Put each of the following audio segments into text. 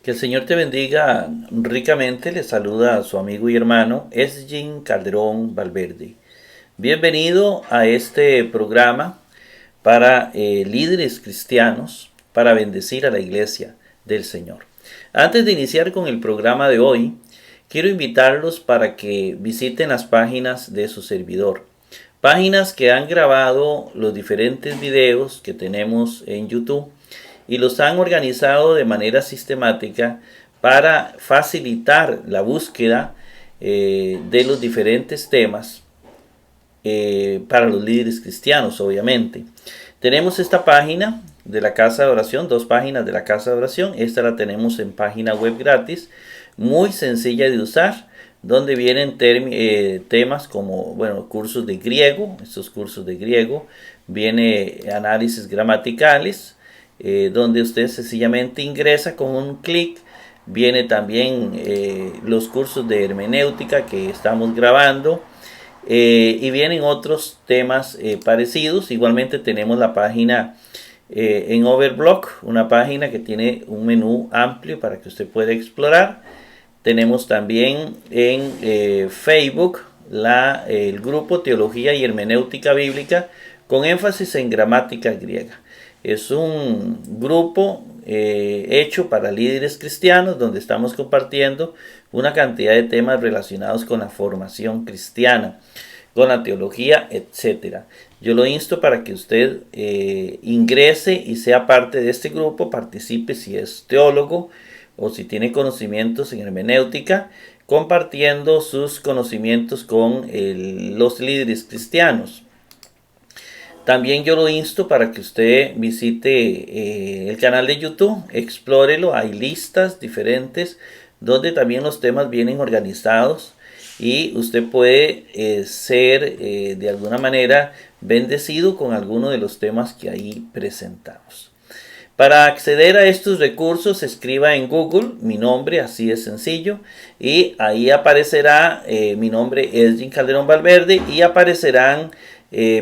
Que el Señor te bendiga ricamente. Le saluda a su amigo y hermano Esgin Calderón Valverde. Bienvenido a este programa para líderes cristianos para bendecir a la iglesia del Señor. Antes de iniciar con el programa de hoy, quiero invitarlos para que visiten las páginas de su servidor. Páginas que han grabado los diferentes videos que tenemos en YouTube y los han organizado de manera sistemática para facilitar la búsqueda de los diferentes temas para los líderes cristianos, obviamente. Tenemos esta página de la Casa de Oración, dos páginas de la Casa de Oración. Esta la tenemos en página web gratis, muy sencilla de usar, donde vienen temas como, cursos de griego. Estos cursos de griego, viene análisis gramaticales, donde usted sencillamente ingresa con un clic. Viene también los cursos de hermenéutica que estamos grabando, y vienen otros temas parecidos. Igualmente tenemos la página en Overblock, una página que tiene un menú amplio para que usted pueda explorar. Tenemos también en Facebook el grupo Teología y Hermenéutica Bíblica con énfasis en gramática griega. Es un grupo hecho para líderes cristianos donde estamos compartiendo una cantidad de temas relacionados con la formación cristiana, con la teología, etc. Yo lo insto para que usted ingrese y sea parte de este grupo, participe si es teólogo o si tiene conocimientos en hermenéutica, compartiendo sus conocimientos con los líderes cristianos. También yo lo insto para que usted visite el canal de YouTube, explórelo. Hay listas diferentes donde también los temas vienen organizados y usted puede ser de alguna manera bendecido con alguno de los temas que ahí presentamos. Para acceder a estos recursos, escriba en Google mi nombre, así de sencillo, y ahí aparecerá mi nombre, Esgin Calderón Valverde, y aparecerán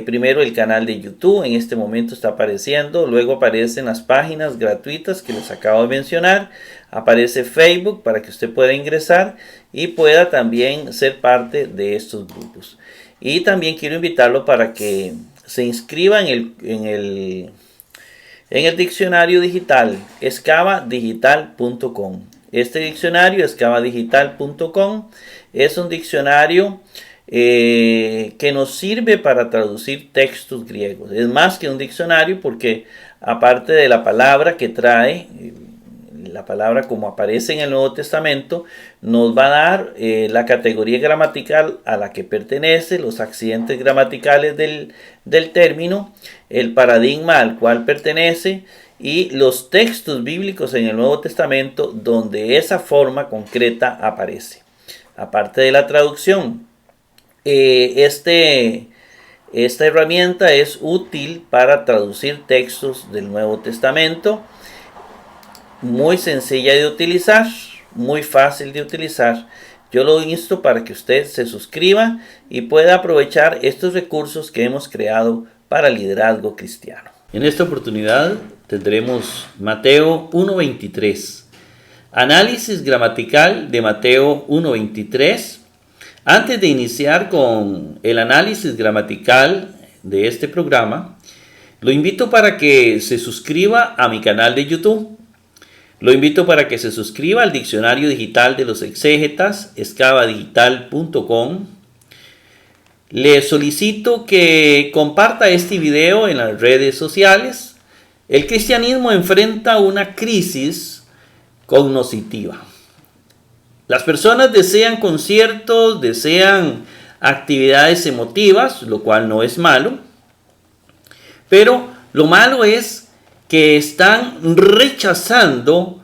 primero el canal de YouTube. En este momento está apareciendo, luego aparecen las páginas gratuitas que les acabo de mencionar, aparece Facebook para que usted pueda ingresar y pueda también ser parte de estos grupos. Y también quiero invitarlo para que se inscriba en el diccionario digital excavadigital.com. Este diccionario, excavadigital.com, es un diccionario que nos sirve para traducir textos griegos. Es más que un diccionario porque aparte de la palabra que trae, la palabra como aparece en el Nuevo Testamento, nos va a dar la categoría gramatical a la que pertenece, los accidentes gramaticales del término, el paradigma al cual pertenece y los textos bíblicos en el Nuevo Testamento donde esa forma concreta aparece. Aparte de la traducción, esta herramienta es útil para traducir textos del Nuevo Testamento. Muy sencilla de utilizar, muy fácil de utilizar. Yo lo insto para que usted se suscriba y pueda aprovechar estos recursos que hemos creado para liderazgo cristiano. En esta oportunidad tendremos Mateo 1:23. Análisis gramatical de Mateo 1:23. Antes de iniciar con el análisis gramatical de este programa, lo invito para que se suscriba a mi canal de YouTube. Lo invito para que se suscriba al diccionario digital de los exégetas, excavadigital.com. Le solicito que comparta este video en las redes sociales. El cristianismo enfrenta una crisis cognitiva. Las personas desean conciertos, desean actividades emotivas, lo cual no es malo. Pero lo malo es que están rechazando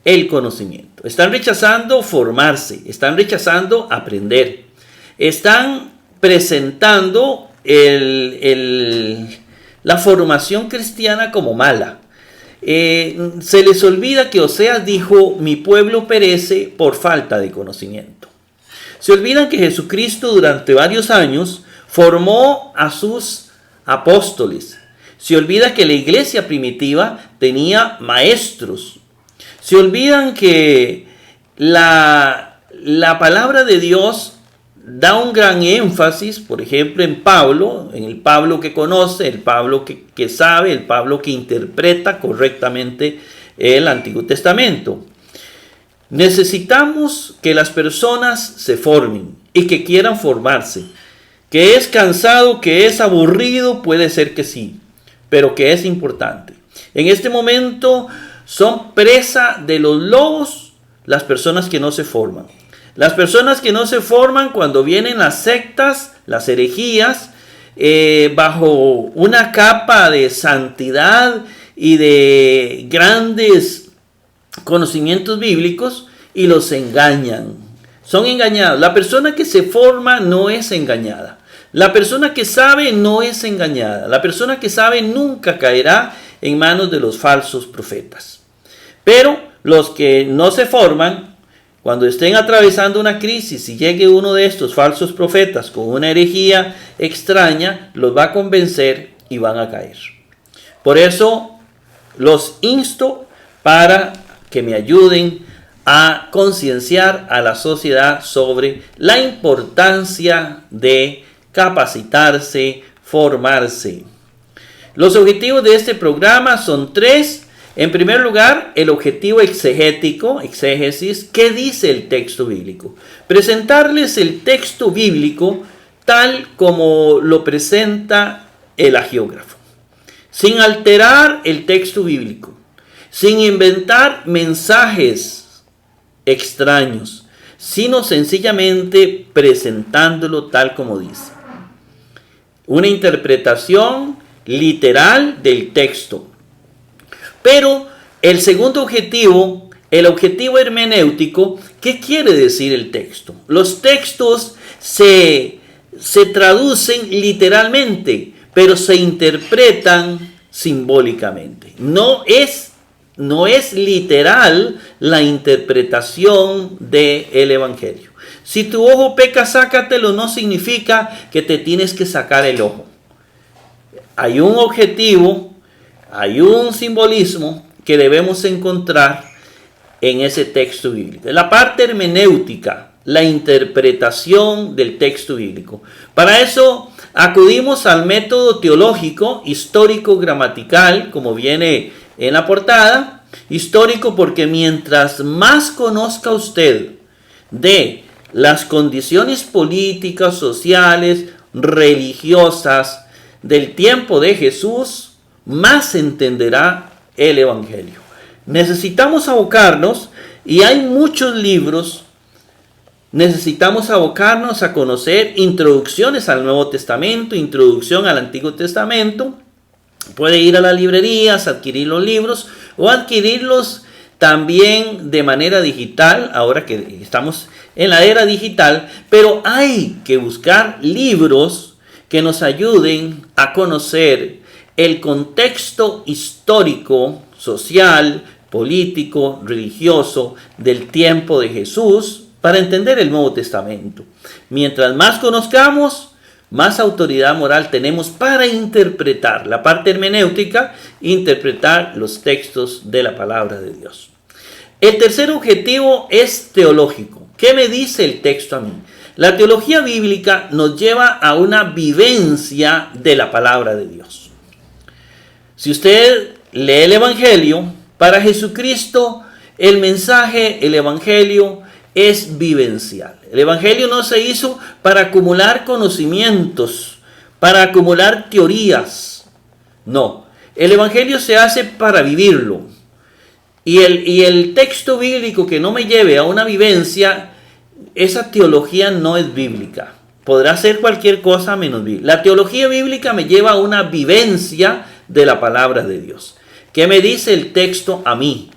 el conocimiento. Están rechazando formarse, están rechazando aprender. Están presentando la formación cristiana como mala. Se les olvida que Oseas dijo: mi pueblo perece por falta de conocimiento. Se olvidan que Jesucristo durante varios años formó a sus apóstoles. Se olvida que la iglesia primitiva tenía maestros. Se olvidan que la palabra de Dios da un gran énfasis, por ejemplo, en Pablo, en el Pablo que conoce, el Pablo que sabe, el Pablo que interpreta correctamente el Antiguo Testamento. Necesitamos que las personas se formen y que quieran formarse. Que es cansado, que es aburrido, puede ser que sí, pero que es importante. En este momento son presa de los lobos las personas que no se forman. Las personas que no se forman cuando vienen las sectas, las herejías, bajo una capa de santidad y de grandes conocimientos bíblicos, y los engañan. Son engañados. La persona que se forma no es engañada. La persona que sabe no es engañada. La persona que sabe nunca caerá en manos de los falsos profetas. Pero los que no se forman, cuando estén atravesando una crisis y llegue uno de estos falsos profetas con una herejía extraña, los va a convencer y van a caer. Por eso los insto para que me ayuden a concienciar a la sociedad sobre la importancia de capacitarse, formarse. Los objetivos de este programa son 3. En primer lugar, el objetivo exegético, exégesis, ¿qué dice el texto bíblico? Presentarles el texto bíblico tal como lo presenta el hagiógrafo, sin alterar el texto bíblico, sin inventar mensajes extraños, sino sencillamente presentándolo tal como dice. Una interpretación literal del texto. Pero el segundo objetivo, el objetivo hermenéutico, ¿qué quiere decir el texto? Los textos se traducen literalmente, pero se interpretan simbólicamente. No es literal la interpretación del Evangelio. Si tu ojo peca, sácatelo, no significa que te tienes que sacar el ojo. Hay un objetivo, hay un simbolismo que debemos encontrar en ese texto bíblico. La parte hermenéutica, la interpretación del texto bíblico. Para eso acudimos al método teológico, histórico, gramatical, como viene en la portada. Histórico porque mientras más conozca usted de las condiciones políticas, sociales, religiosas del tiempo de Jesús, más entenderá el Evangelio. Necesitamos abocarnos, y hay muchos libros, necesitamos abocarnos a conocer introducciones al Nuevo Testamento, introducción al Antiguo Testamento. Puede ir a las librerías, adquirir los libros o adquirirlos también de manera digital, ahora que estamos en la era digital, pero hay que buscar libros que nos ayuden a conocer el contexto histórico, social, político, religioso del tiempo de Jesús para entender el Nuevo Testamento. Mientras más conozcamos, más autoridad moral tenemos para interpretar la parte hermenéutica, interpretar los textos de la palabra de Dios. El tercer objetivo es teológico. ¿Qué me dice el texto a mí? La teología bíblica nos lleva a una vivencia de la palabra de Dios. Si usted lee el Evangelio, para Jesucristo el mensaje, el Evangelio es vivencial. El Evangelio no se hizo para acumular conocimientos, para acumular teorías. No, el Evangelio se hace para vivirlo. Y el texto bíblico que no me lleve a una vivencia, esa teología no es bíblica. Podrá ser cualquier cosa menos bíblica. La teología bíblica me lleva a una vivencia de la palabra de Dios. ¿Qué me dice el texto a mí?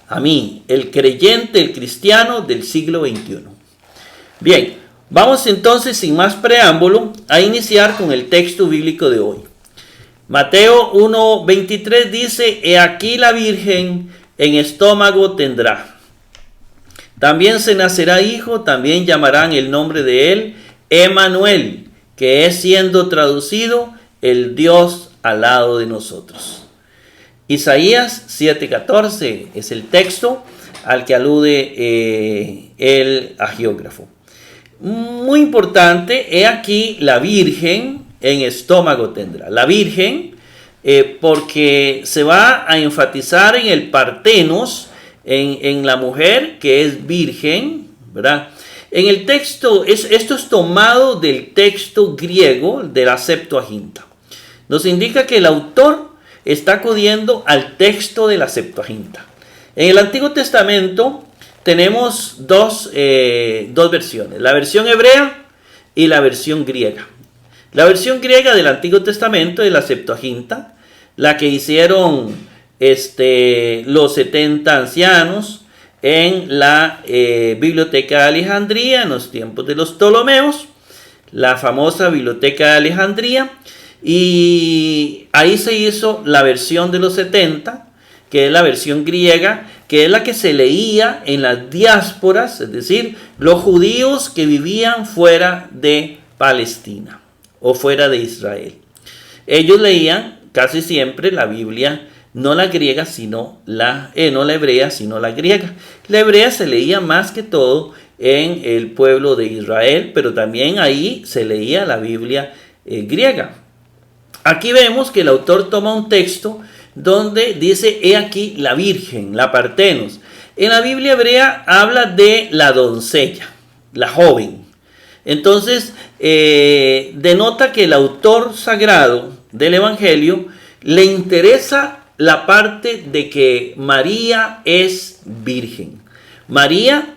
A mí, el creyente, el cristiano del siglo XXI. Bien, vamos entonces sin más preámbulo a iniciar con el texto bíblico de hoy. Mateo 1:23 dice: He aquí la virgen en estómago tendrá. También se nacerá hijo, también llamarán el nombre de él Emmanuel, que es siendo traducido el Dios al lado de nosotros. Isaías 7:14 es el texto al que alude el agiógrafo. Muy importante, he aquí la Virgen en estómago tendrá. La Virgen, porque se va a enfatizar en el partenos, en la mujer que es virgen, ¿verdad? En el texto, esto es tomado del texto griego de la Septuaginta. Nos indica que el autor está acudiendo al texto de la Septuaginta. En el Antiguo Testamento tenemos dos versiones, la versión hebrea y la versión griega. La versión griega del Antiguo Testamento es la Septuaginta, la que hicieron los 70 ancianos en la Biblioteca de Alejandría en los tiempos de los Ptolomeos, la famosa Biblioteca de Alejandría, y ahí se hizo la versión de los 70, que es la versión griega, que es la que se leía en las diásporas, es decir, los judíos que vivían fuera de Palestina o fuera de Israel. Ellos leían casi siempre la Biblia, no la griega, sino no la hebrea, sino la griega. La hebrea se leía más que todo en el pueblo de Israel, pero también ahí se leía la Biblia griega. Aquí vemos que el autor toma un texto donde dice, he aquí la Virgen, la Partenos. En la Biblia hebrea habla de la doncella, la joven. Entonces, denota que el autor sagrado del Evangelio le interesa la parte de que María es virgen. María,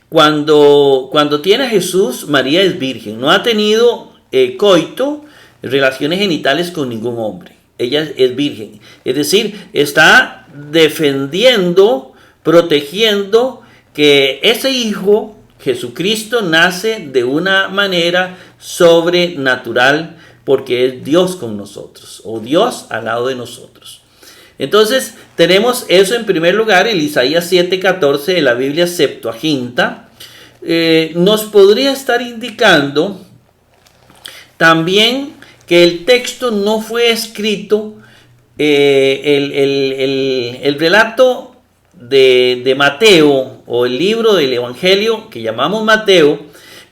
cuando tiene a Jesús, María es virgen. No ha tenido coito, relaciones genitales con ningún hombre. Ella es virgen. Es decir, está defendiendo, protegiendo que ese hijo, Jesucristo, nace de una manera sobrenatural porque es Dios con nosotros, o Dios al lado de nosotros. Entonces, tenemos eso en primer lugar, el Isaías 7:14 de la Biblia Septuaginta. Nos podría estar indicando también que el texto no fue escrito, el relato de Mateo, o el libro del Evangelio que llamamos Mateo,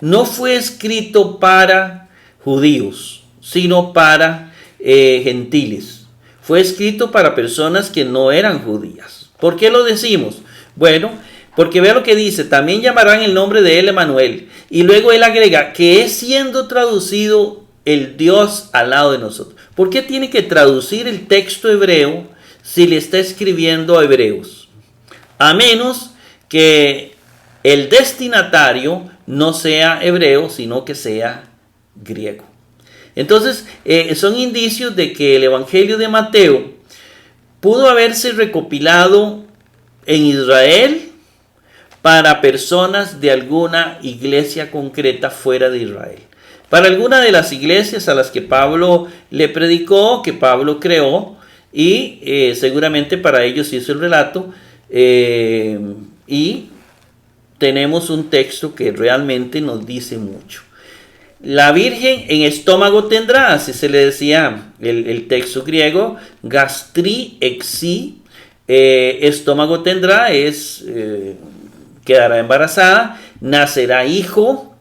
no fue escrito para judíos, sino para gentiles. Fue escrito para personas que no eran judías. ¿Por qué lo decimos? Bueno, porque vea lo que dice, también llamarán el nombre de él Emanuel. Y luego él agrega, que es siendo traducido el Dios al lado de nosotros. ¿Por qué tiene que traducir el texto hebreo si le está escribiendo a hebreos? A menos que el destinatario no sea hebreo, sino que sea griego. Entonces, son indicios de que el Evangelio de Mateo pudo haberse recopilado en Israel para personas de alguna iglesia concreta fuera de Israel. Para alguna de las iglesias a las que Pablo le predicó, que Pablo creó, y seguramente para ellos hizo el relato, y tenemos un texto que realmente nos dice mucho. La Virgen en estómago tendrá, así se le decía el texto griego, gastri exi, estómago tendrá, quedará embarazada, nacerá hijo,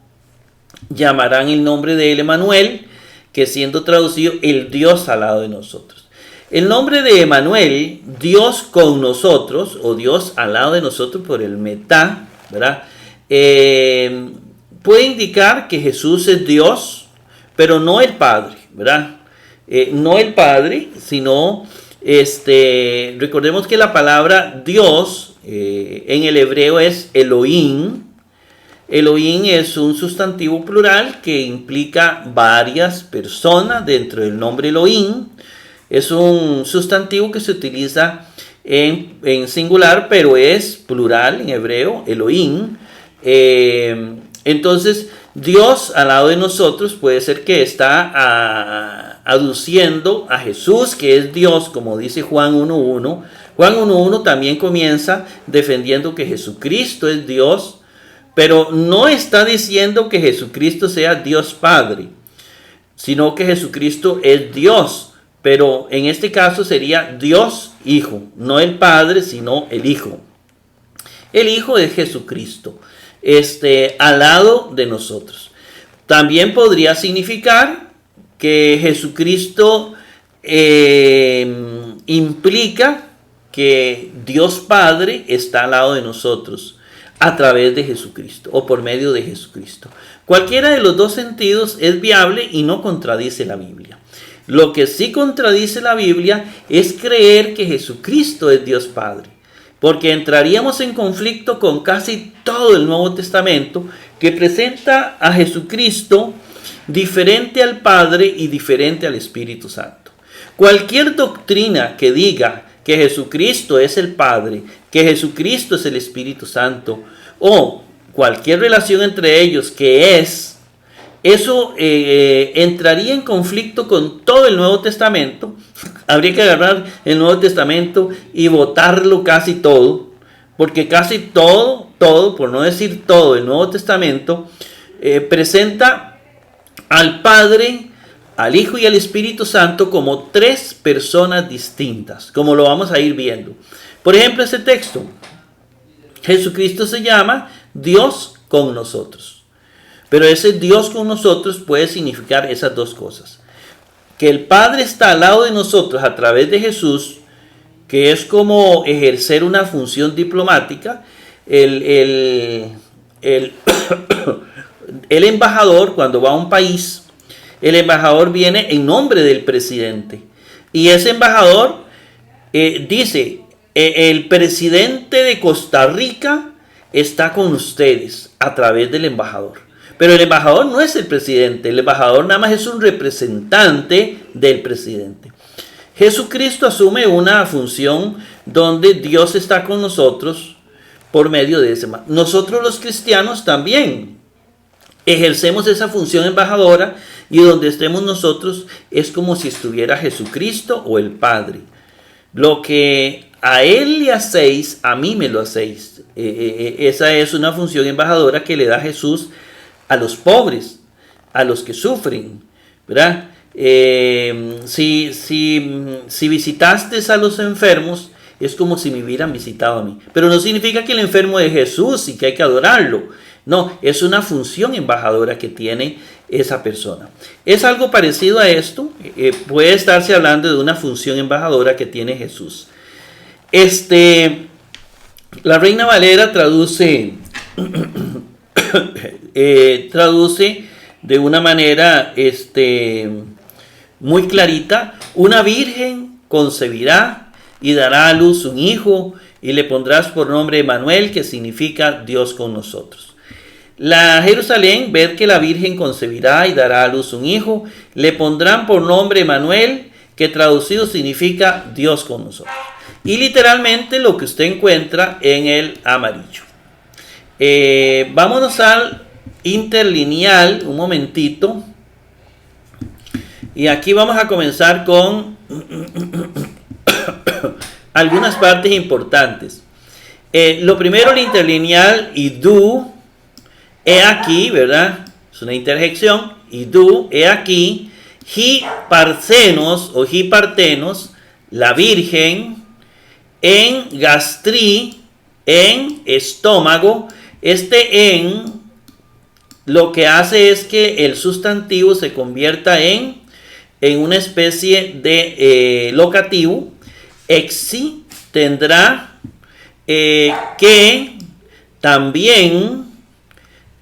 llamarán el nombre de él Emanuel, que siendo traducido el Dios al lado de nosotros. El nombre de Emanuel, Dios con nosotros, o Dios al lado de nosotros por el metá, ¿verdad? Puede indicar que Jesús es Dios, pero no el Padre, ¿verdad? No el Padre, sino, recordemos que la palabra Dios en el hebreo es Elohim. Elohim es un sustantivo plural que implica varias personas dentro del nombre Elohim. Es un sustantivo que se utiliza en singular, pero es plural en hebreo, Elohim. Entonces, Dios al lado de nosotros puede ser que está aduciendo a Jesús, que es Dios, como dice Juan 1.1. Juan 1.1 también comienza defendiendo que Jesucristo es Dios, pero no está diciendo que Jesucristo sea Dios Padre, sino que Jesucristo es Dios pero en este caso sería Dios Hijo, no el Padre, sino el Hijo. El Hijo es Jesucristo, al lado de nosotros. También podría significar que Jesucristo implica que Dios Padre está al lado de nosotros a través de Jesucristo o por medio de Jesucristo. Cualquiera de los dos sentidos es viable y no contradice la Biblia. Lo que sí contradice la Biblia es creer que Jesucristo es Dios Padre, porque entraríamos en conflicto con casi todo el Nuevo Testamento, que presenta a Jesucristo diferente al Padre y diferente al Espíritu Santo. Cualquier doctrina que diga que Jesucristo es el Padre, que Jesucristo es el Espíritu Santo, o cualquier relación entre ellos eso entraría en conflicto con todo el Nuevo Testamento. Habría que agarrar el Nuevo Testamento y botarlo casi todo, porque casi todo, por no decir todo, el Nuevo Testamento presenta al Padre, al Hijo y al Espíritu Santo como tres personas distintas, como lo vamos a ir viendo. Por ejemplo, ese texto, Jesucristo se llama Dios con nosotros. Pero ese Dios con nosotros puede significar esas dos cosas. Que el Padre está al lado de nosotros a través de Jesús, que es como ejercer una función diplomática. El embajador, cuando va a un país, el embajador viene en nombre del presidente. Y ese embajador dice, el presidente de Costa Rica está con ustedes a través del embajador. Pero el embajador no es el presidente, el embajador nada más es un representante del presidente. Jesucristo asume una función donde Dios está con nosotros por medio de ese. Nosotros los cristianos también ejercemos esa función embajadora, y donde estemos nosotros es como si estuviera Jesucristo o el Padre. Lo que a él le hacéis, a mí me lo hacéis. Esa es una función embajadora que le da Jesús a los pobres, a los que sufren, ¿verdad? Si visitaste a los enfermos, es como si me hubieran visitado a mí. Pero no significa que el enfermo es Jesús y que hay que adorarlo. No, es una función embajadora que tiene esa persona. Es algo parecido a esto. Puede estarse hablando de una función embajadora que tiene Jesús. La Reina Valera traduce de una manera muy clarita: una virgen concebirá y dará a luz un hijo y le pondrás por nombre Emmanuel, que significa Dios con nosotros. La Jerusalén, ver que la virgen concebirá y dará a luz un hijo, le pondrán por nombre Emmanuel, que traducido significa Dios con nosotros. Y literalmente lo que usted encuentra en el amarillo. Vámonos al interlineal un momentito. Y aquí vamos a comenzar con algunas partes importantes. Lo primero, el interlineal idú, he aquí, ¿verdad? Es una interjección. Idú, he aquí. Hi parcenos o hi partenos, la virgen. En gastri, en estómago. En lo que hace es que el sustantivo se convierta en una especie de locativo. Exi tendrá que también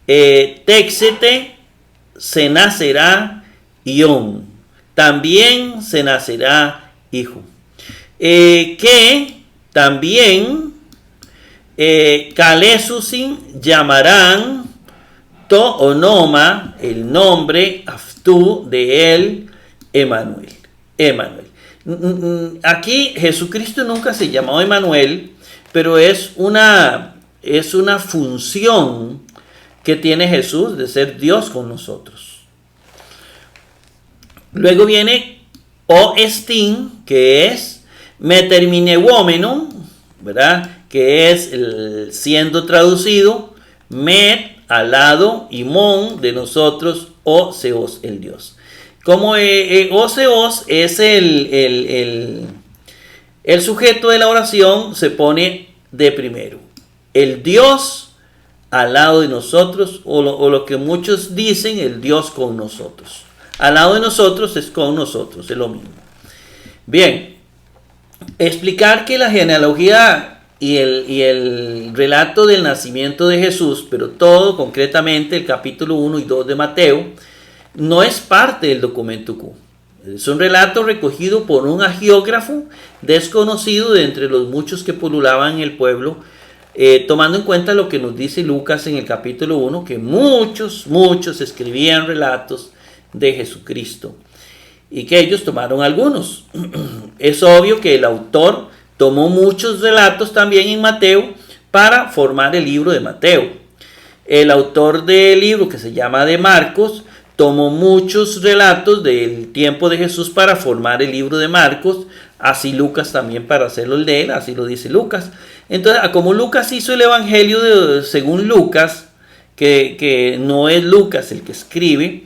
texete se nacerá ión, también se nacerá hijo. Que también Kalesusin llamarán to onoma, el nombre aftú de él, Emmanuel. Aquí Jesucristo nunca se llamó Emmanuel, pero es una función que tiene Jesús de ser Dios con nosotros. Luego viene o estin, que es meterminewómeno, ¿verdad? Que es siendo traducido met, al lado, y mon, de nosotros, o seos, el Dios. Como Oseos es el sujeto de la oración, se pone de primero. El Dios al lado de nosotros, o lo que muchos dicen, el Dios con nosotros. Al lado de nosotros es con nosotros, es lo mismo. Bien, explicar que la genealogía y el relato del nacimiento de Jesús, pero todo concretamente el capítulo 1 y 2 de Mateo, no es parte del documento Q. Es un relato recogido por un hagiógrafo desconocido de entre los muchos que pululaban en el pueblo, tomando en cuenta lo que nos dice Lucas en el capítulo 1, que muchos escribían relatos de Jesucristo y que ellos tomaron algunos. Es obvio que el autor tomó muchos relatos también en Mateo para formar el libro de Mateo. El autor del libro, que se llama de Marcos, tomó muchos relatos del tiempo de Jesús para formar el libro de Marcos, así Lucas también para hacerlo el de él, así lo dice Lucas. Entonces, como Lucas hizo el evangelio según Lucas, que no es Lucas el que escribe,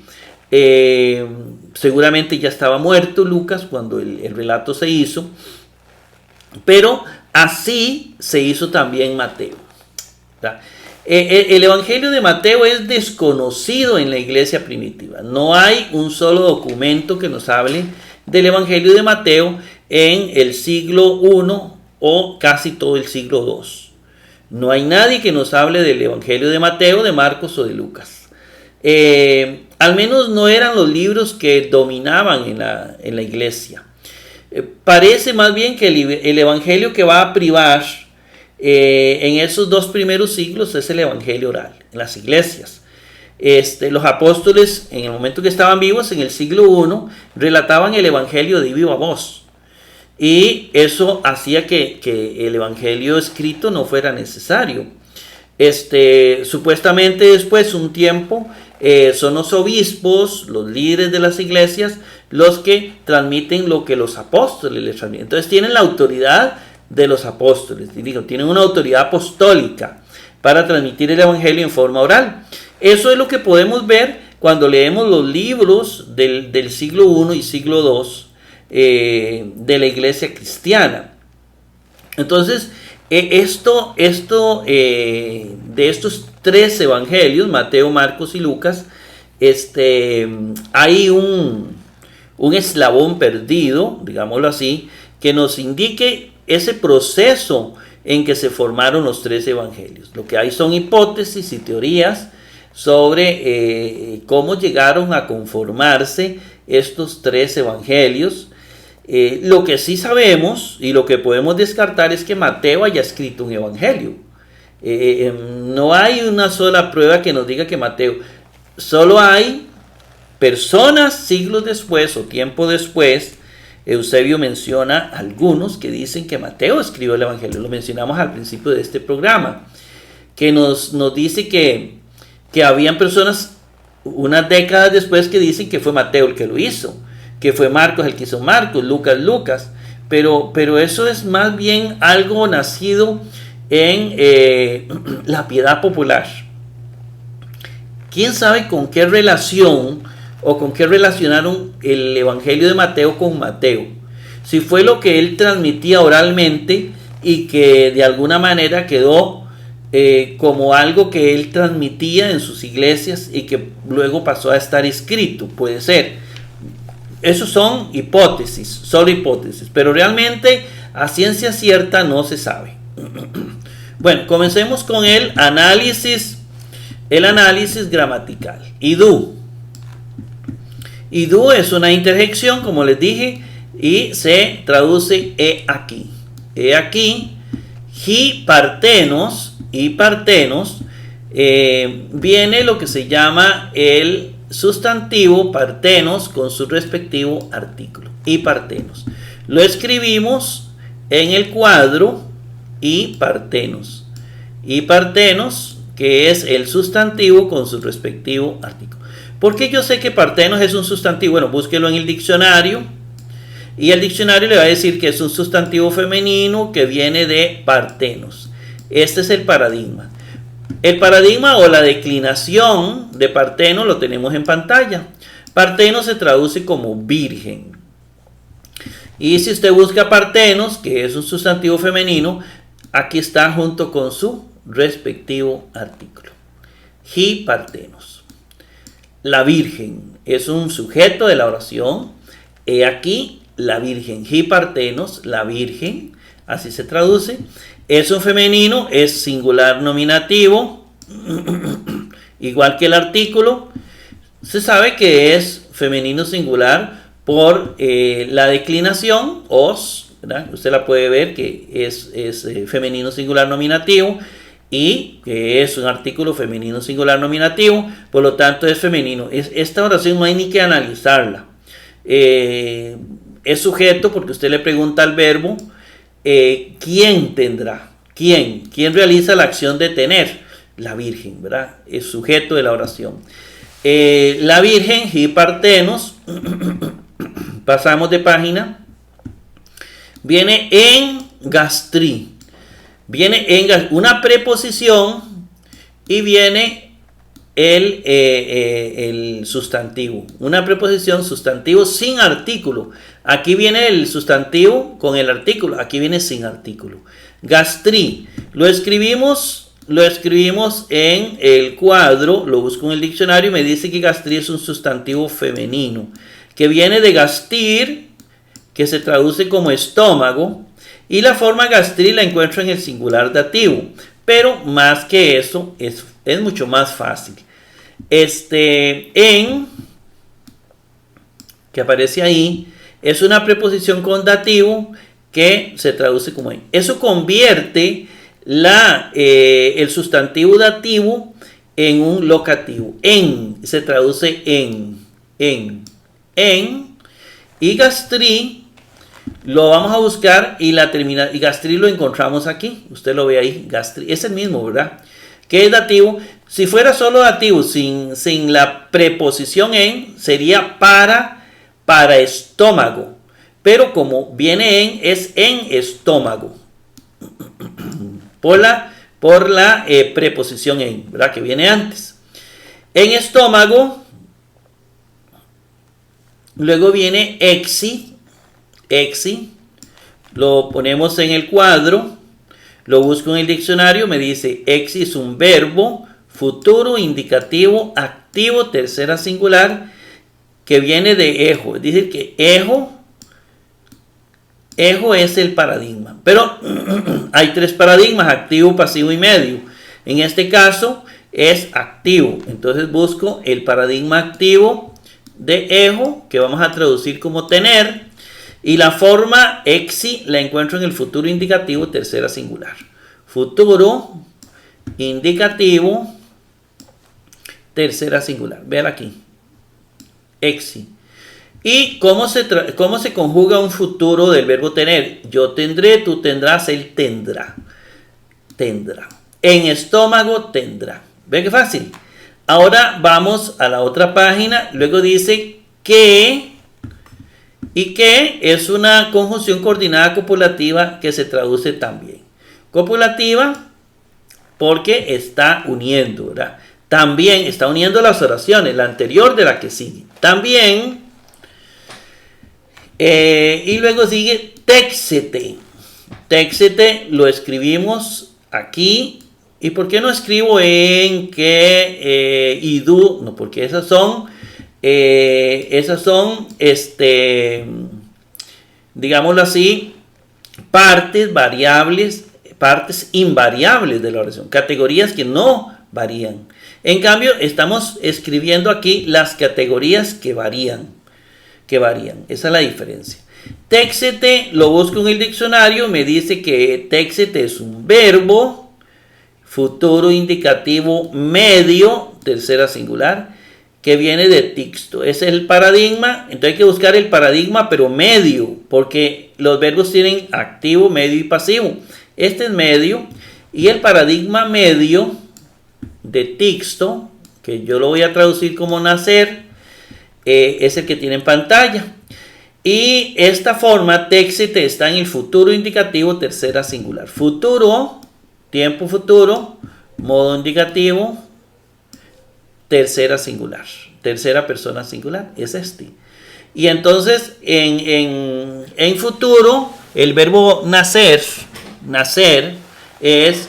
seguramente ya estaba muerto Lucas cuando el relato se hizo, pero así se hizo también Mateo. El evangelio de Mateo es desconocido en la iglesia primitiva. No hay un solo documento que nos hable del evangelio de Mateo en el siglo I o casi todo el siglo II. No hay nadie que nos hable del evangelio de Mateo, de Marcos o de Lucas. Al menos no eran los libros que dominaban en la iglesia. Parece más bien que el evangelio que va a privar en esos dos primeros siglos es el evangelio oral, en las iglesias. Los apóstoles, en el momento que estaban vivos, en el siglo I, relataban el evangelio de viva voz. Y eso hacía que el evangelio escrito no fuera necesario. Supuestamente después, un tiempo, son los obispos, los líderes de las iglesias, los que transmiten lo que los apóstoles les transmiten. Entonces tienen la autoridad de los apóstoles, tienen una autoridad apostólica para transmitir el evangelio en forma oral. Eso es lo que podemos ver cuando leemos los libros del siglo I y siglo II de la iglesia cristiana. Entonces, de estos tres evangelios, Mateo, Marcos y Lucas, hay un eslabón perdido, digámoslo así, que nos indique ese proceso en que se formaron los tres evangelios. Lo que hay son hipótesis y teorías sobre cómo llegaron a conformarse estos tres evangelios. Lo que sí sabemos y lo que podemos descartar es que Mateo haya escrito un evangelio. No hay una sola prueba que nos diga que Mateo, solo hay personas siglos después o tiempo después. Eusebio menciona algunos que dicen que Mateo escribió el evangelio. Lo mencionamos al principio de este programa, que nos dice que habían personas unas décadas después que dicen que fue Mateo el que lo hizo, que fue Marcos el que hizo Marcos, Lucas, pero eso es más bien algo nacido en la piedad popular. ¿Quién sabe con qué relación o con qué relacionaron el evangelio de Mateo con Mateo? Si fue lo que él transmitía oralmente y que de alguna manera quedó como algo que él transmitía en sus iglesias y que luego pasó a estar escrito, puede ser. Esos son hipótesis, solo hipótesis, pero realmente a ciencia cierta no se sabe. Bueno, comencemos con el análisis gramatical. Idú es una interjección, como les dije, y se traduce he aquí. He aquí, y partenos, viene lo que se llama el sustantivo partenos con su respectivo artículo. Y partenos. Lo escribimos en el cuadro y partenos. Y partenos, que es el sustantivo con su respectivo artículo. ¿Por qué yo sé que partenos es un sustantivo? Bueno, búsquelo en el diccionario. Y el diccionario le va a decir que es un sustantivo femenino que viene de partenos. Este es el paradigma. El paradigma o la declinación de Parteno lo tenemos en pantalla. Partenos se traduce como virgen. Y si usted busca partenos, que es un sustantivo femenino, aquí está junto con su respectivo artículo. Hipartenos. La virgen es un sujeto de la oración. He aquí la virgen. Hipartenos, la virgen, así se traduce. Es un femenino, es singular nominativo, igual que el artículo. Se sabe que es femenino singular por la declinación, os, ¿verdad? Usted la puede ver que es femenino singular nominativo y que es un artículo femenino singular nominativo, por lo tanto es femenino. Esta oración no hay ni que analizarla. Es sujeto porque usted le pregunta al verbo, ¿quién tendrá? ¿Quién realiza la acción de tener? La Virgen, ¿verdad? Es sujeto de la oración. La Virgen, hipartenos, pasamos de página, viene en gastri, viene en una preposición y viene el sustantivo, una preposición sustantivo sin artículo. Aquí viene el sustantivo con el artículo, aquí viene sin artículo. Gastri, lo escribimos en el cuadro, lo busco en el diccionario y me dice que gastri es un sustantivo femenino, que viene de gastir, que se traduce como estómago, y la forma gastri la encuentro en el singular dativo, pero más que eso es mucho más fácil. En, que aparece ahí, es una preposición con dativo que se traduce como en. Eso convierte el sustantivo dativo en un locativo. En se traduce en. Y gastri lo vamos a buscar y y gastri lo encontramos aquí. Usted lo ve ahí, gastri. Es el mismo, ¿verdad? ¿Qué es dativo? Si fuera solo dativo sin la preposición en, sería para estómago. Pero como viene es en estómago. Por la preposición en, ¿verdad? Que viene antes. En estómago, luego viene exi, lo ponemos en el cuadro, lo busco en el diccionario, me dice exi es un verbo futuro, indicativo, activo, tercera singular, que viene de ejo. Es decir, que ejo es el paradigma, pero hay tres paradigmas: activo, pasivo y medio. En este caso es activo, entonces busco el paradigma activo de ejo, que vamos a traducir como tener, y la forma exi la encuentro en el futuro indicativo, tercera singular. Futuro indicativo, tercera singular. Vean aquí, exi. ¿Y cómo se conjuga un futuro del verbo tener? Yo tendré, tú tendrás, él tendrá. Tendrá. En estómago tendrá. ¿Ve qué fácil? Ahora vamos a la otra página. Luego dice que. Y que es una conjunción coordinada copulativa que se traduce también. Copulativa porque está uniendo, ¿verdad? También está uniendo las oraciones, la anterior de la que sigue. También. Y luego sigue téxete. Téxete lo escribimos aquí. ¿Y por qué no escribo en que y du? No, porque esas son digámoslo así, partes variables, partes invariables de la oración, categorías que no varían. En cambio, estamos escribiendo aquí las categorías que varían. Esa es la diferencia. Téxete lo busco en el diccionario, me dice que téxete es un verbo futuro indicativo medio, tercera singular, que viene de tixto. Ese es el paradigma. Entonces hay que buscar el paradigma pero medio, porque los verbos tienen activo, medio y pasivo. Este es medio, y el paradigma medio de tixto, que yo lo voy a traducir como nacer, es el que tiene en pantalla. Y esta forma téxete está en el futuro indicativo, tercera singular. Futuro, tiempo futuro, modo indicativo, tercera singular. tercera persona singular, es este. Y entonces en futuro el verbo nacer es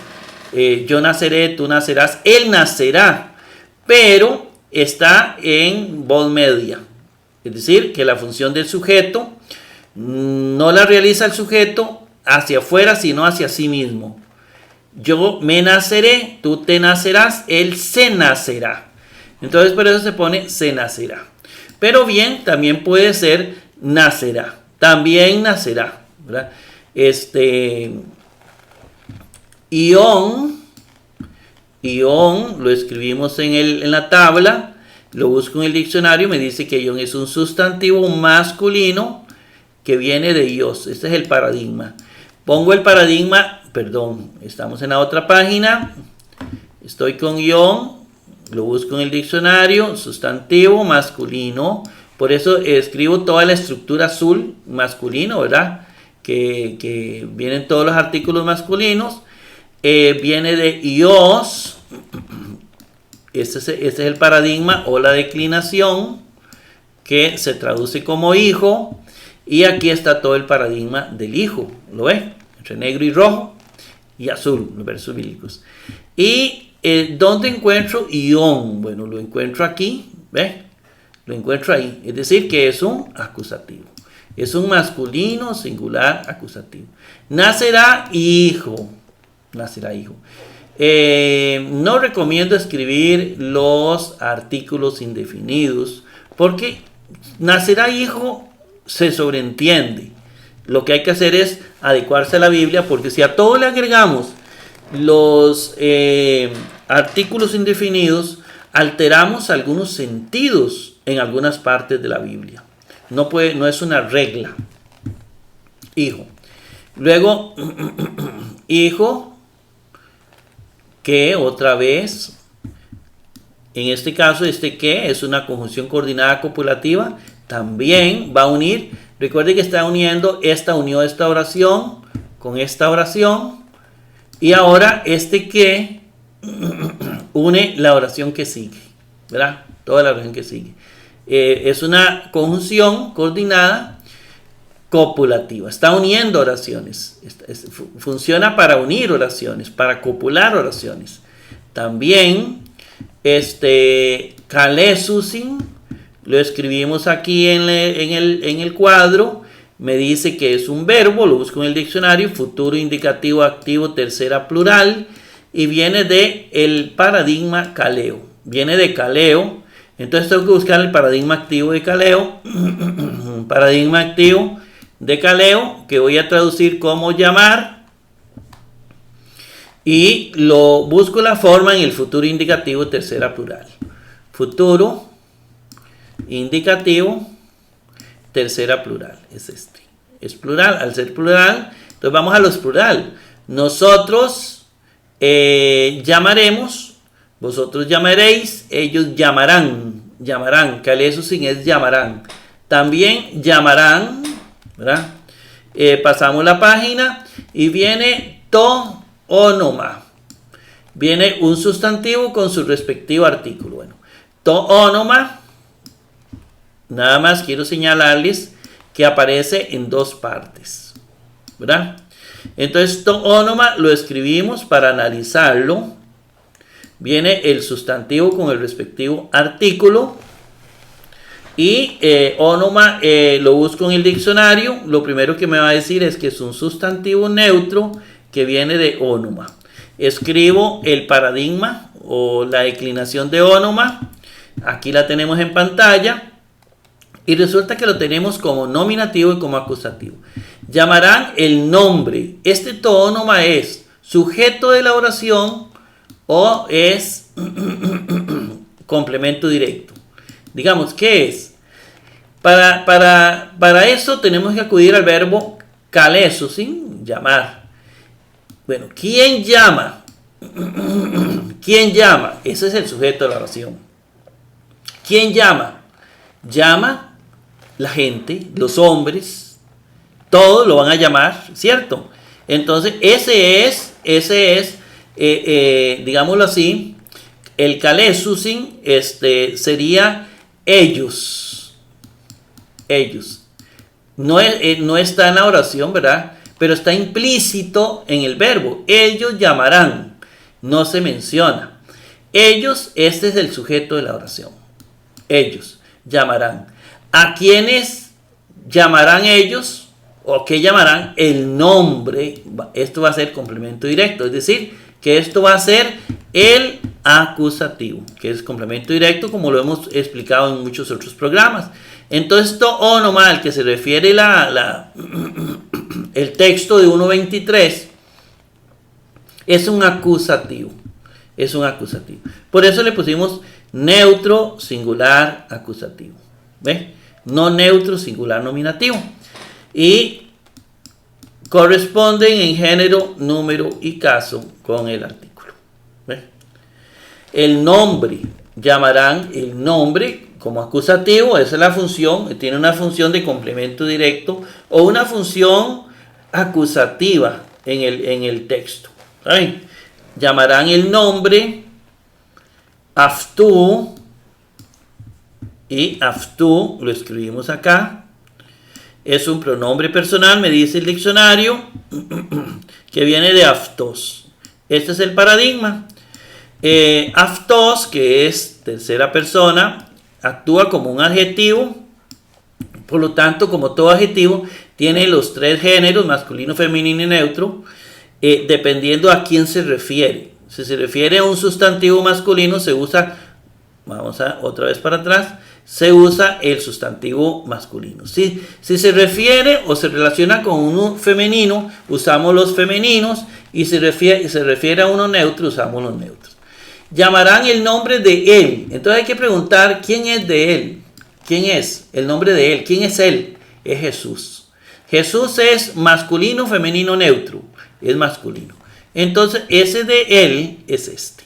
yo naceré, tú nacerás, él nacerá, pero está en voz media. Es decir, que la función del sujeto no la realiza el sujeto hacia afuera, sino hacia sí mismo. Yo me naceré, tú te nacerás, él se nacerá. Entonces por eso se pone se nacerá. Pero bien, también puede ser nacerá. También nacerá, ¿verdad? Ión lo escribimos en la tabla, lo busco en el diccionario, me dice que ión es un sustantivo masculino que viene de ios. Este es el paradigma. Pongo el paradigma, estamos en la otra página, estoy con ión, lo busco en el diccionario, sustantivo masculino, por eso escribo toda la estructura azul masculino, ¿verdad? Que vienen todos los artículos masculinos. Viene de ios, este es el paradigma o la declinación, que se traduce como hijo, y aquí está todo el paradigma del hijo, ¿lo ves? Entre negro y rojo y azul, los versos bíblicos. Y ¿dónde encuentro ión? Bueno, lo encuentro aquí, ¿ves? Lo encuentro ahí, es decir, que es un acusativo. Es un masculino singular acusativo. Nacerá hijo. Nacerá hijo. No recomiendo escribir los artículos indefinidos porque nacerá hijo se sobreentiende. Lo que hay que hacer es adecuarse a la Biblia, porque si a todo le agregamos los artículos indefinidos, alteramos algunos sentidos en algunas partes de la Biblia. No es una regla. Hijo. Luego, hijo, que otra vez, en este caso, que es una conjunción coordinada copulativa, también va a unir. Recuerde que está uniendo unió esta oración con esta oración. Y ahora que une la oración que sigue, ¿verdad? Toda la oración que sigue. Es una conjunción coordinada copulativa. Está uniendo oraciones. Funciona para unir oraciones, para copular oraciones. También, kalesusin, lo escribimos aquí en el cuadro. Me dice que es un verbo, lo busco en el diccionario, futuro indicativo activo, tercera plural, y viene de el paradigma kaleo. Viene de kaleo, entonces tengo que buscar el paradigma activo de kaleo. Paradigma activo de kaleo, que voy a traducir como llamar, y lo busco la forma en el futuro indicativo, tercera plural. Futuro indicativo, tercera plural, es plural. Al ser plural, entonces vamos a los plural. Nosotros llamaremos, vosotros llamaréis, ellos llamarán, kalesusin es llamarán. También llamarán, ¿verdad? Pasamos la página y viene toónoma. Viene un sustantivo con su respectivo artículo. Bueno, toónoma, nada más quiero señalarles que aparece en dos partes, ¿verdad? Entonces, toónoma lo escribimos para analizarlo. Viene el sustantivo con el respectivo artículo. Y ónoma lo busco en el diccionario. Lo primero que me va a decir es que es un sustantivo neutro que viene de ónoma. Escribo el paradigma o la declinación de ónoma. Aquí la tenemos en pantalla. Y resulta que lo tenemos como nominativo y como acusativo. Llamarán el nombre. Este toónoma es sujeto de la oración o es complemento directo. Digamos, ¿qué es? Para eso tenemos que acudir al verbo kalesusin, llamar. Bueno, ¿quién llama? ¿Quién llama? Ese es el sujeto de la oración. ¿Quién llama? Llama la gente, los hombres, todos lo van a llamar, ¿cierto? Entonces, ese es digámoslo así, el kalesusin sería ellos. Ellos. No está en la oración, ¿verdad? Pero está implícito en el verbo. Ellos llamarán. No se menciona. Ellos, este es el sujeto de la oración. Ellos llamarán. ¿A quiénes llamarán ellos? ¿O qué llamarán? El nombre. Esto va a ser complemento directo. Es decir, que esto va a ser el acusativo, que es complemento directo, como lo hemos explicado en muchos otros programas. Entonces, esto o normal, que se refiere el texto de 1.23, es un acusativo. Es un acusativo. Por eso le pusimos neutro, singular, acusativo. ¿Ve? No neutro, singular, nominativo. Y corresponden en género, número y caso con el artículo. ¿Ve? El nombre, llamarán el nombre como acusativo, esa es la función, tiene una función de complemento directo o una función acusativa en el texto. ¿Saben? Llamarán el nombre Aftu, y Aftu lo escribimos acá, es un pronombre personal, me dice el diccionario, que viene de Aftos. Este es el paradigma. Aftos, que es tercera persona, actúa como un adjetivo, por lo tanto, como todo adjetivo, tiene los tres géneros, masculino, femenino y neutro, dependiendo a quién se refiere. Si se refiere a un sustantivo masculino, se usa, vamos a otra vez para atrás, se usa el sustantivo masculino. Si se refiere o se relaciona con uno femenino, usamos los femeninos, y se refiere a uno neutro, usamos los neutros. Llamarán el nombre de él. Entonces hay que preguntar, ¿quién es de él? ¿Quién es? El nombre de él. ¿Quién es él? Es Jesús. Jesús es masculino, femenino, neutro. Es masculino. Entonces ese de él es este.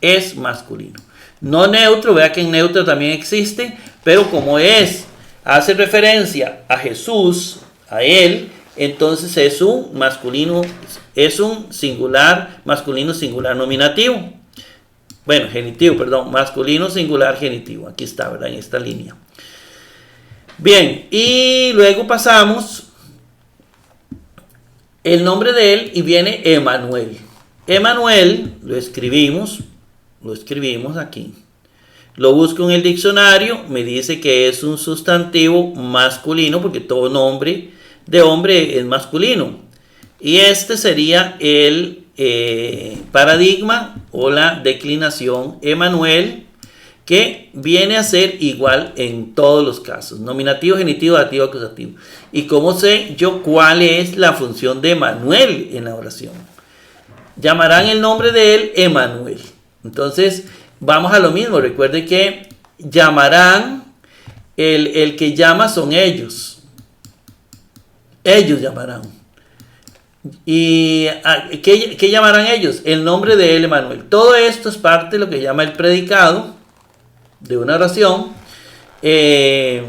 Es masculino. No neutro, vea que en neutro también existe, pero como hace referencia a Jesús, a él, entonces es un masculino, es un singular, masculino singular nominativo. Bueno, genitivo, perdón, masculino singular genitivo. Aquí está, ¿verdad? En esta línea. Bien, y luego pasamos el nombre de él y viene Emanuel. Emanuel lo escribimos aquí. Lo busco en el diccionario, me dice que es un sustantivo masculino, porque todo nombre de hombre es masculino. Y este sería el paradigma o la declinación Emanuel, que viene a ser igual en todos los casos: nominativo, genitivo, dativo, acusativo. ¿Y cómo sé yo cuál es la función de Emanuel en la oración? Llamarán el nombre de él Emanuel. Entonces vamos a lo mismo. Recuerde que llamarán, el que llama son ellos. Ellos llamarán. ¿Y qué llamarán ellos? El nombre de él, Emanuel. Todo esto es parte de lo que llama el predicado de una oración. Es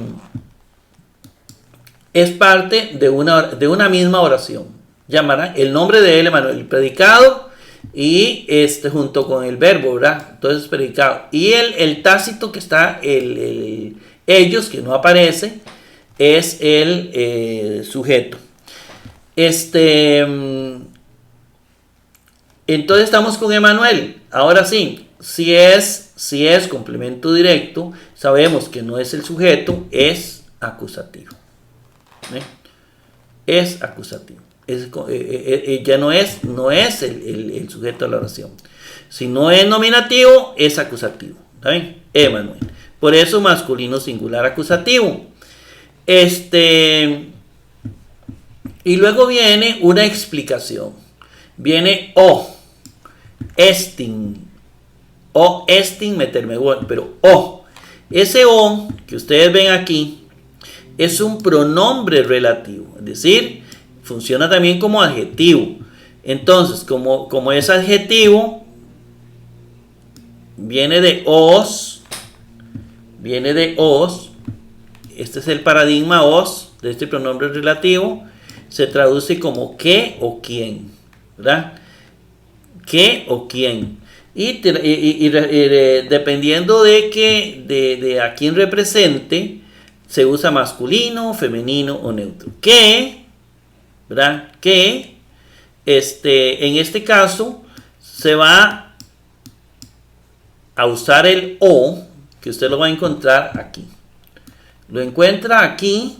parte de una misma oración. Llamarán el nombre de él, Emanuel. El predicado y junto con el verbo, ¿verdad? Entonces predicado. Y el tácito que está, ellos, que no aparece, es el sujeto. Entonces estamos con Emanuel. Ahora sí, si es complemento directo, sabemos que no es el sujeto, es acusativo. Es acusativo. Ya no es el sujeto de la oración. Si no es nominativo, es acusativo. ¿Está bien? Emanuel. Por eso masculino singular acusativo. Y luego viene una explicación. Viene estin, meterme gol, pero ese que ustedes ven aquí es un pronombre relativo, es decir, funciona también como adjetivo. Entonces, como es adjetivo, viene de os, este es el paradigma os de este pronombre relativo, se traduce como qué o quién, ¿verdad? ¿Qué o quién? Dependiendo de a quién represente, se usa masculino, femenino o neutro. ¿Verdad? En este caso se va a usar el o, que usted lo va a encontrar aquí. Lo encuentra aquí,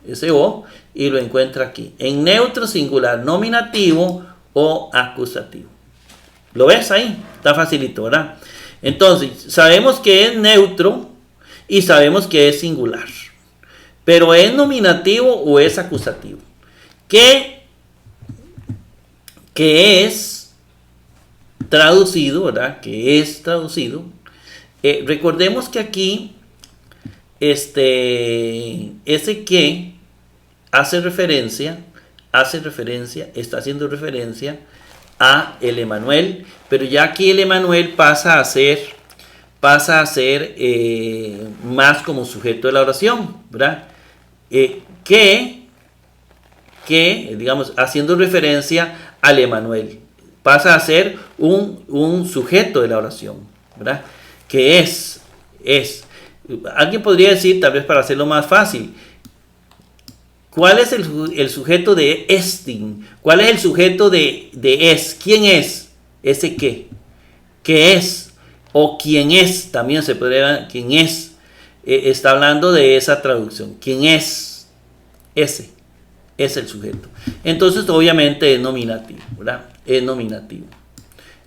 ese o, y lo encuentra aquí. En neutro, singular, nominativo o acusativo. ¿Lo ves ahí? Está facilito, ¿verdad? Entonces, sabemos que es neutro y sabemos que es singular. Pero ¿es nominativo o es acusativo? Que es traducido, ¿verdad? Que es traducido. Recordemos que aquí, ese que hace referencia, está haciendo referencia a el Emanuel, pero ya aquí el Emanuel pasa a ser más como sujeto de la oración, ¿verdad? Digamos, haciendo referencia al Emanuel, pasa a ser un sujeto de la oración, ¿verdad? Que es. Alguien podría decir, tal vez para hacerlo más fácil, ¿cuál es el sujeto de estin? ¿Cuál es el sujeto de es? ¿Quién es? ¿Ese qué? ¿Qué es? O quién es, también se podría, quién es. Está hablando de esa traducción. ¿Quién es? Ese es el sujeto. Entonces, obviamente es nominativo, ¿verdad? Es nominativo.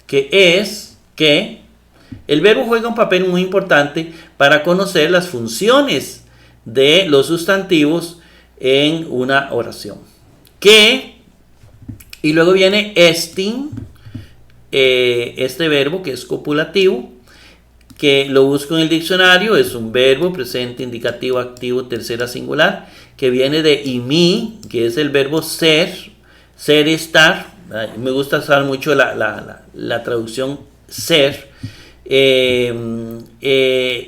Que el verbo juega un papel muy importante para conocer las funciones de los sustantivos en una oración. Y luego viene estin, este verbo que es copulativo, que lo busco en el diccionario, es un verbo presente, indicativo, activo, tercera singular, que viene de imi, que es el verbo ser y estar. Me gusta usar mucho la traducción ser.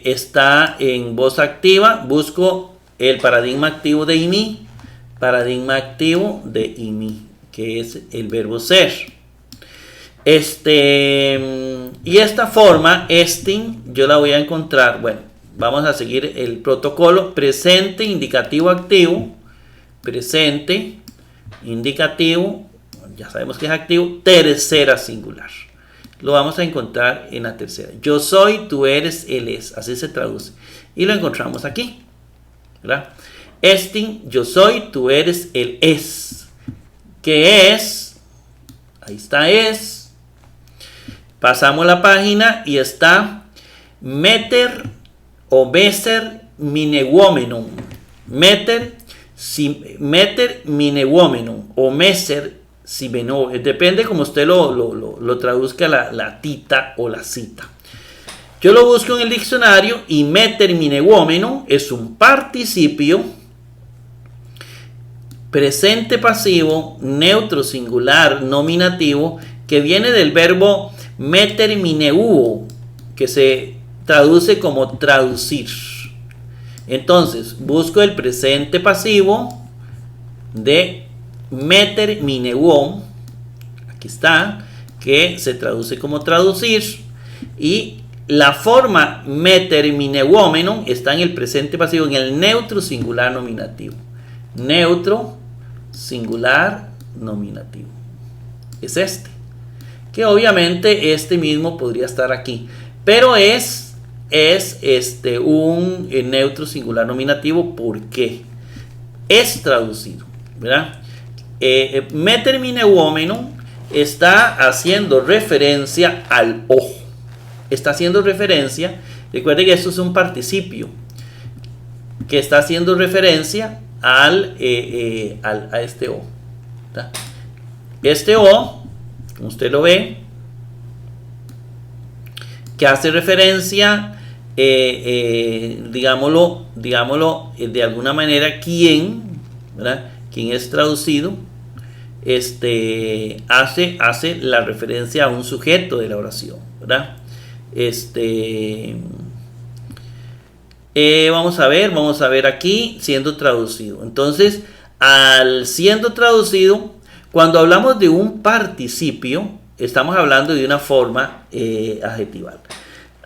Está en voz activa, busco el paradigma activo de imi, que es el verbo ser. Y esta forma, estin, yo la voy a encontrar, bueno, vamos a seguir el protocolo: presente, indicativo, activo, presente, indicativo, ya sabemos que es activo, tercera singular. Lo vamos a encontrar en la tercera. Yo soy, tú eres, él es, así se traduce. Y lo encontramos aquí, ¿verdad? Estin, yo soy, tú eres, él es. ¿Qué es? Ahí está, es. Pasamos la página y está meter o meser minewomenum. Meter minewomenum o meser simeno. Depende como usted lo traduzca la tita o la cita. Yo lo busco en el diccionario y meter minewomenum es un participio presente pasivo, neutro singular, nominativo, que viene del verbo meter mineuo, que se traduce como traducir. Entonces, busco el presente pasivo de meter mineuo, aquí está, que se traduce como traducir, y la forma meter mineuomenum está en el presente pasivo, en el neutro singular nominativo. Neutro singular nominativo es este, que obviamente este mismo podría estar aquí, pero es un neutro singular nominativo porque es traducido, ¿verdad? Meter mineuomenum está haciendo referencia al o, está haciendo referencia, recuerden que esto es un participio que está haciendo referencia a este o, ¿verdad? Este o, como usted lo ve, que hace referencia, digámoslo de alguna manera, ¿verdad? Quien es traducido, hace la referencia a un sujeto de la oración, ¿verdad? Vamos a ver aquí siendo traducido. Entonces, al siendo traducido, cuando hablamos de un participio, estamos hablando de una forma adjetival.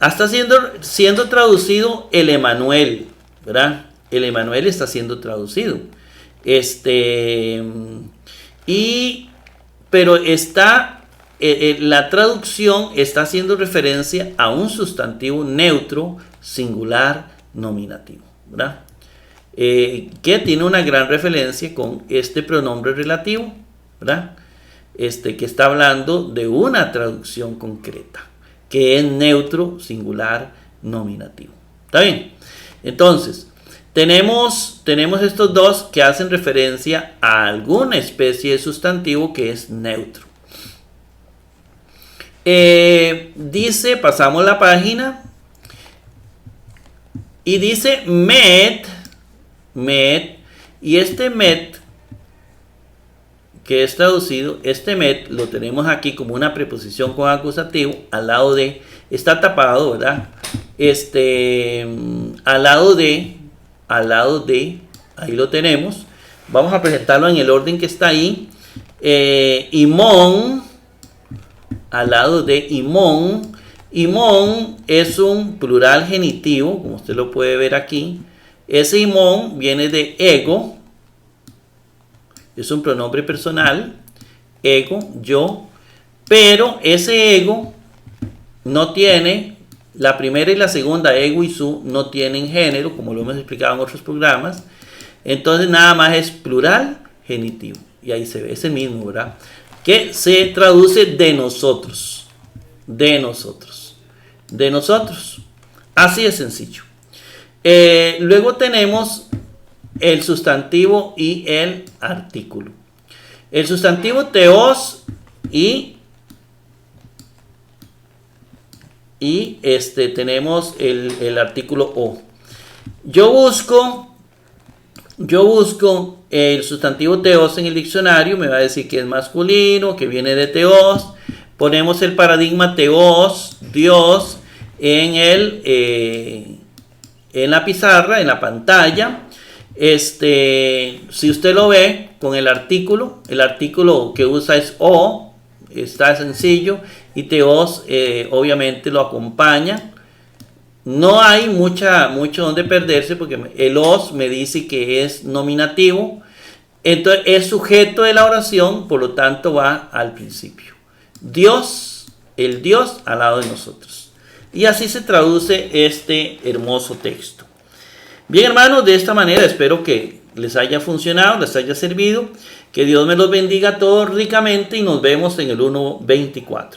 Está siendo traducido el Emanuel, ¿verdad? El Emanuel está siendo traducido. Pero está, la traducción está haciendo referencia a un sustantivo neutro, singular, nominativo, ¿verdad? Que tiene una gran referencia con este pronombre relativo, ¿verdad? Que está hablando de una traducción concreta, que es neutro, singular, nominativo. ¿Está bien? Entonces, tenemos estos dos que hacen referencia a alguna especie de sustantivo que es neutro. Dice, pasamos la página, y dice met, y este met, que es traducido, este met lo tenemos aquí como una preposición con acusativo al lado de, está tapado, ¿verdad? Al lado de, ahí lo tenemos. Vamos a presentarlo en el orden que está ahí. Imón, al lado de imón. Imón es un plural genitivo, como usted lo puede ver aquí. Ese imón viene de ego. Es un pronombre personal, ego, yo, pero ese ego no tiene, la primera y la segunda, ego y su, no tienen género, como lo hemos explicado en otros programas. Entonces nada más es plural genitivo. Y ahí se ve ese mismo, ¿verdad? Que se traduce de nosotros. De nosotros. De nosotros. Así de sencillo. Luego tenemos el sustantivo y el artículo. El sustantivo teos y tenemos el artículo o. Yo busco el sustantivo teos en el diccionario, me va a decir que es masculino, que viene de teos. Ponemos el paradigma teos, Dios, en la pizarra, en la pantalla. Si usted lo ve con el artículo que usa es o, está sencillo, y teos obviamente lo acompaña. No hay mucho donde perderse, porque el os me dice que es nominativo, entonces es sujeto de la oración, por lo tanto va al principio. Dios, el Dios al lado de nosotros. Y así se traduce este hermoso texto. Bien, hermanos, de esta manera espero que les haya funcionado, les haya servido. Que Dios me los bendiga a todos ricamente y nos vemos en el 1.24.